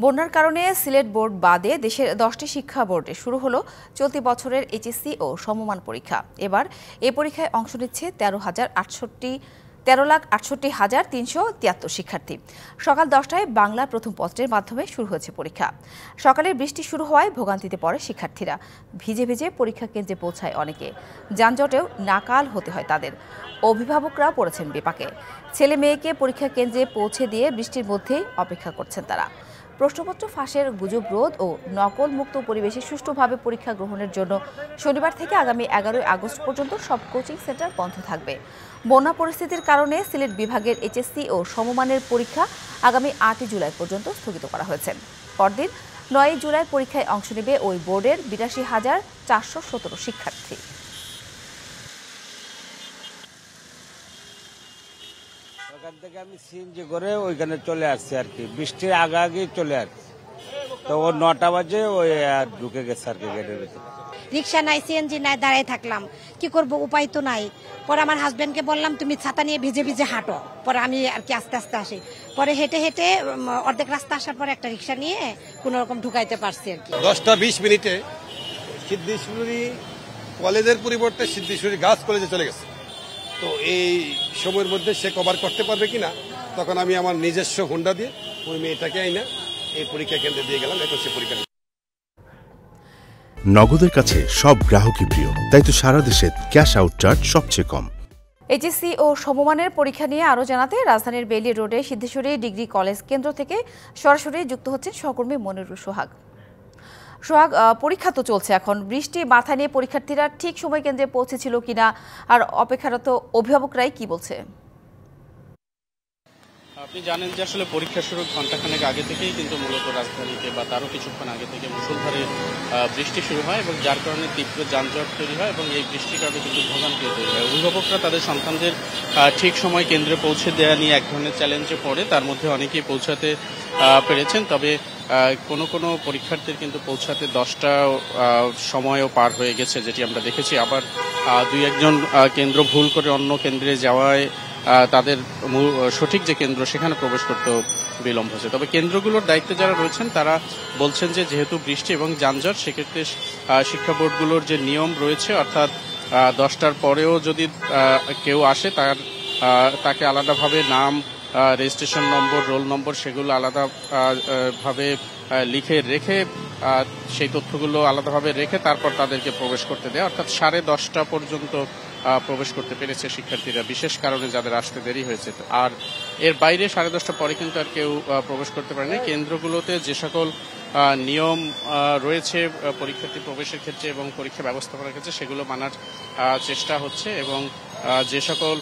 বন্যার কারণে সিলেট বোর্ড বাদে দেশের 10টি শিক্ষা বোর্ডে শুরু হলো চলতি বছরের এইচএসসি ও সমমান পরীক্ষা। এবার এ পরীক্ষায় অংশ নিচ্ছে 13,68,373 শিক্ষার্থী। সকাল 10টায় বাংলা প্রথম পত্রের মাধ্যমে শুরু হয়েছে পরীক্ষা। সকালে বৃষ্টি শুরু হওয়ায় ভোগান্তিতে পড়ে শিক্ষার্থীরা। ভিজে ভিজে পরীক্ষা কেন্দ্রে পৌঁছায় অনেকে। যানজটেও নাকাল হতে হয় তাদের। অভিভাবকরা পড়েছেন বিপাকে। ছেলে মেয়েকে পরীক্ষা কেন্দ্রে পৌঁছে দিয়ে বৃষ্টির মধ্যেই অপেক্ষা করছেন তারা। প্রশ্নপত্র ফাঁসের গুজব রোধ ও নকল মুক্ত পরিবেশে সুষ্ঠুভাবে পরীক্ষা গ্রহণের জন্য শনিবার থেকে আগামী 11 আগস্ট পর্যন্ত সব কোচিং সেন্টার বন্ধ থাকবে। বন্যা পরিস্থিতির কারণে সিলেট বিভাগের এইচএসসি ও সমমানের পরীক্ষা আগামী 8 জুলাই পর্যন্ত স্থগিত করা হয়েছে। পরদিন 9 জুলাই পরীক্ষায় অংশ নেবে ওই বোর্ডের 82,417 শিক্ষার্থী। ওখান থেকে আমি সিএনজি করে ওইখানে চলে আসছি আর কি, বৃষ্টির আগে চলে আসছি। তো ও 9টা বাজে ওই ঢুকে গেছে আর কি গেটের ভিতরে। রিক্সা নাই, সিএনজি নাই, দাঁড়ায় থাকলাম, কি করব, উপায় তো নাই। পরে আমার হাজবেন্ডকে বললাম তুমি ছাতা নিয়ে ভিজে ভিজে হাঁটো। পরে আমি আর কি আস্তে আস্তে আসি। পরে হেঁটে হেঁটে অর্ধেক রাস্তা আসার পরে একটা রিক্সা নিয়ে কোন রকম ঢুকাইতে পারছি আর কি। 10টা 20 মিনিটে সিদ্ধেশ্বরী কলেজের পরিবর্তে সিদ্ধেশ্বরী গার্লস কলেজে চলে গেছে। তো এই সময়ের মধ্যে সে কভার করতে পারবে কিনা, তখন আমি আমার নিজস্ব হোন্ডা দিয়ে ওই মেয়েটাকে আইনা এই পরীক্ষা কেন্দ্রে দিয়ে গেলাম। এখন সে পরীক্ষা নগদের কাছে সব গ্রাহকই প্রিয়, তাই তো সারা দেশে ক্যাশ আউট চার্জ সবচেয়ে কম। এইচএসসি ও সমমানের পরীক্ষা নিয়ে আরও জানাতে রাজধানীর বেইলি রোডে সিদ্ধেশ্বরী ডিগ্রি কলেজ কেন্দ্র থেকে সরাসরি যুক্ত হচ্ছেন সহকর্মী মনিরুল সোহাগ। সোহাগ, পরীক্ষা তো চলছে, এখন বৃষ্টি মাথায় নিয়ে পরীক্ষার্থীরা ঠিক সময় কেন্দ্রে পৌঁছেছিল কিনা আর অপেক্ষারত অভিভাবকরাই কি বলছে? আপনি জানেন যে আসলে পরীক্ষা শুরু ঘণ্টাখানেক আগে থেকেই কিন্তু মূলত রাজধানীতে বা তারও কিছুক্ষণ আগে থেকে মুষলধারে বৃষ্টি শুরু হয় এবং যার কারণে তীব্র যানজট তৈরি হয় এবং এই বৃষ্টির কারণে কিন্তু ভোগান্তি তৈরি হয়। অভিভাবকরা তাদের সন্তানদের ঠিক সময় কেন্দ্রে পৌঁছে দেওয়া নিয়ে এক ধরনের চ্যালেঞ্জে পড়ে, তার মধ্যে অনেকেই পৌঁছাতে পেরেছেন। তবে কোনো পরীক্ষার্থীর কিন্তু পৌঁছাতে 10টা সময়ও পার হয়ে গেছে, যেটি আমরা দেখেছি। আবার 2-1জন কেন্দ্র ভুল করে অন্য কেন্দ্রে যাওয়ায় তাদের সঠিক যে কেন্দ্র সেখানে প্রবেশ করতেও বিলম্ব হয়েছে। তবে কেন্দ্রগুলোর দায়িত্বে যারা রয়েছেন তারা বলছেন যে যেহেতু বৃষ্টি এবং যানজট, সেক্ষেত্রে শিক্ষা বোর্ডগুলোর যে নিয়ম রয়েছে, অর্থাৎ 10টার পরেও যদি কেউ আসে তাকে আলাদাভাবে নাম, রেজিস্ট্রেশন নম্বর, রোল নম্বর সেগুলো আলাদাভাবে লিখে রেখে সেই তথ্যগুলো আলাদাভাবে রেখে তারপর তাদেরকে প্রবেশ করতে দেয়। অর্থাৎ 10:30 পর্যন্ত প্রবেশ করতে পেরেছে শিক্ষার্থীরা, বিশেষ কারণে যাদের আসতে দেরি হয়েছে। আর এর বাইরে 10:30 পরে কিন্তু আর কেউ প্রবেশ করতে পারেনি। কেন্দ্রগুলোতে যে সকল নিয়ম রয়েছে পরীক্ষার্থী প্রবেশের ক্ষেত্রে এবং পরীক্ষা ব্যবস্থাপনার ক্ষেত্রে সেগুলো মানার চেষ্টা হচ্ছে এবং যে সকল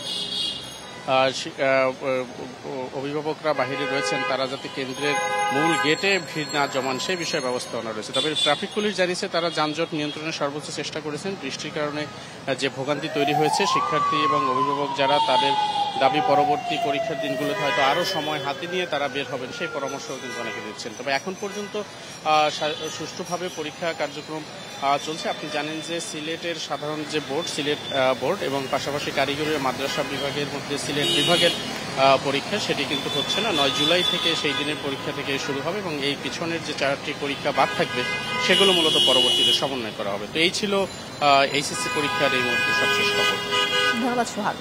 অভিভাবকরা বাহিরে রয়েছেন তারা যাতে কেন্দ্রের মূল গেটে ভিড় না জমান সেই বিষয়ে ব্যবস্থাপনা রয়েছে। তবে ট্রাফিক পুলিশ জানিয়েছে তারা যানজট নিয়ন্ত্রণের সর্বোচ্চ চেষ্টা করেছেন। বৃষ্টির কারণে যে ভোগান্তি তৈরি হয়েছে, শিক্ষার্থী এবং অভিভাবক যারা তাদের দাবি পরবর্তী পরীক্ষার দিনগুলোতে হয়তো আরও সময় হাতে নিয়ে তারা বের হবেন সেই পরামর্শও কিন্তু অনেকে দিচ্ছেন। তবে এখন পর্যন্ত সুষ্ঠুভাবে পরীক্ষা কার্যক্রম চলছে। আপনি জানেন যে সিলেটের সাধারণ যে বোর্ড, সিলেট বোর্ড এবং পাশাপাশি কারিগরি মাদ্রাসা বিভাগের মধ্যে সিলেট বিভাগের পরীক্ষা সেটি কিন্তু হচ্ছে না। 9 জুলাই থেকে সেই দিনের পরীক্ষা থেকে শুরু হবে এবং এই পিছনের যে 4টি পরীক্ষা বাদ থাকবে সেগুলো মূলত পরবর্তীতে সমন্বয় করা হবে। তো এই ছিল এইচএসসি পরীক্ষার এই মুহূর্তে সবশেষ খবর। ধন্যবাদ সোহাগ।